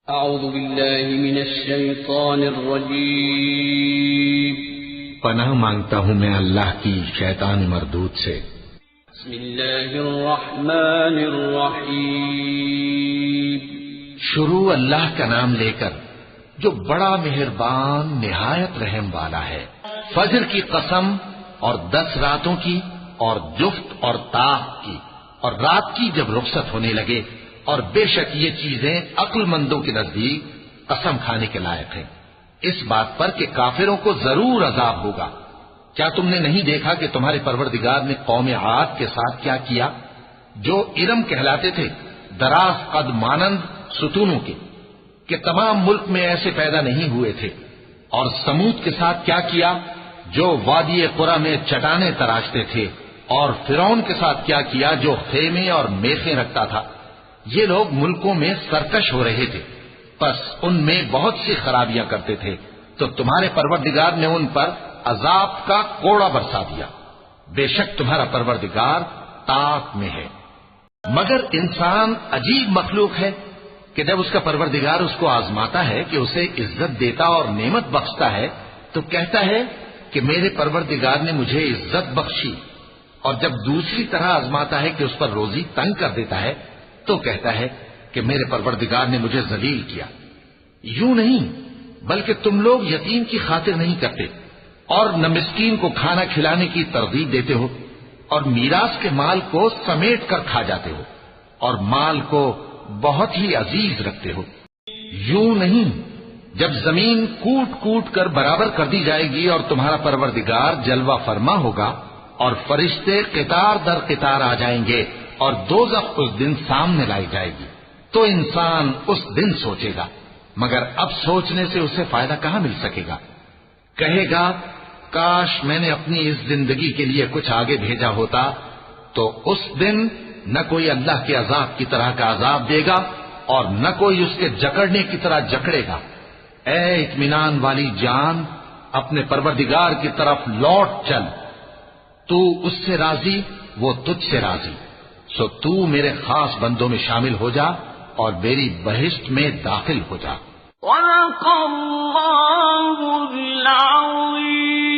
اعوذ باللہ من الشیطان الرجیم پناہ مانگتا ہوں میں اللہ کی شیطان مردود سے۔ بسم اللہ الرحمن الرحیم شروع اللہ کا نام لے کر جو بڑا مہربان نہایت رحم والا ہے۔ فجر کی قسم اور 10 راتوں کی اور جفت اور طاق کی اور رات کی جب رخصت ہونے لگے، اور بے شک یہ چیزیں عقل مندوں کے نزدیک قسم کھانے کے لائق ہیں، اس بات پر کہ کافروں کو ضرور عذاب ہوگا۔ کیا تم نے نہیں دیکھا کہ تمہارے پروردگار نے قوم عاد کے ساتھ کیا کیا، جو ارم کہلاتے تھے، دراز قد مانند ستونوں کے، کہ تمام ملک میں ایسے پیدا نہیں ہوئے تھے؟ اور سمود کے ساتھ کیا کیا، جو وادی قرا میں چٹانیں تراشتے تھے؟ اور فرعون کے ساتھ کیا کیا، جو خیمے اور میخیں رکھتا تھا؟ یہ لوگ ملکوں میں سرکش ہو رہے تھے، پس ان میں بہت سی خرابیاں کرتے تھے، تو تمہارے پروردگار نے ان پر عذاب کا کوڑا برسا دیا۔ بے شک تمہارا پروردگار طاق میں ہے۔ مگر انسان عجیب مخلوق ہے کہ جب اس کا پروردگار اس کو آزماتا ہے کہ اسے عزت دیتا اور نعمت بخشتا ہے تو کہتا ہے کہ میرے پروردگار نے مجھے عزت بخشی، اور جب دوسری طرح آزماتا ہے کہ اس پر روزی تنگ کر دیتا ہے تو کہتا ہے کہ میرے پروردگار نے مجھے ذلیل کیا۔ یوں نہیں، بلکہ تم لوگ یتیم کی خاطر نہیں کرتے، اور نہ مسکین کو کھانا کھلانے کی ترغیب دیتے ہو، اور میراث کے مال کو سمیٹ کر کھا جاتے ہو، اور مال کو بہت ہی عزیز رکھتے ہو۔ یوں نہیں، جب زمین کوٹ کوٹ کر برابر کر دی جائے گی اور تمہارا پروردگار جلوہ فرما ہوگا اور فرشتے قطار در قطار آ جائیں گے اور دوزخ اس دن سامنے لائی جائے گی، تو انسان اس دن سوچے گا، مگر اب سوچنے سے اسے فائدہ کہاں مل سکے گا؟ کہے گا کاش میں نے اپنی اس زندگی کے لیے کچھ آگے بھیجا ہوتا، تو اس دن نہ کوئی اللہ کے عذاب کی طرح کا عذاب دے گا اور نہ کوئی اس کے جکڑنے کی طرح جکڑے گا۔ اے اطمینان والی جان، اپنے پروردگار کی طرف لوٹ چل، تو اس سے راضی، وہ تجھ سے راضی، سو تو میرے خاص بندوں میں شامل ہو جا اور میری بہشت میں داخل ہو جا۔ صدق اللہ العظیم۔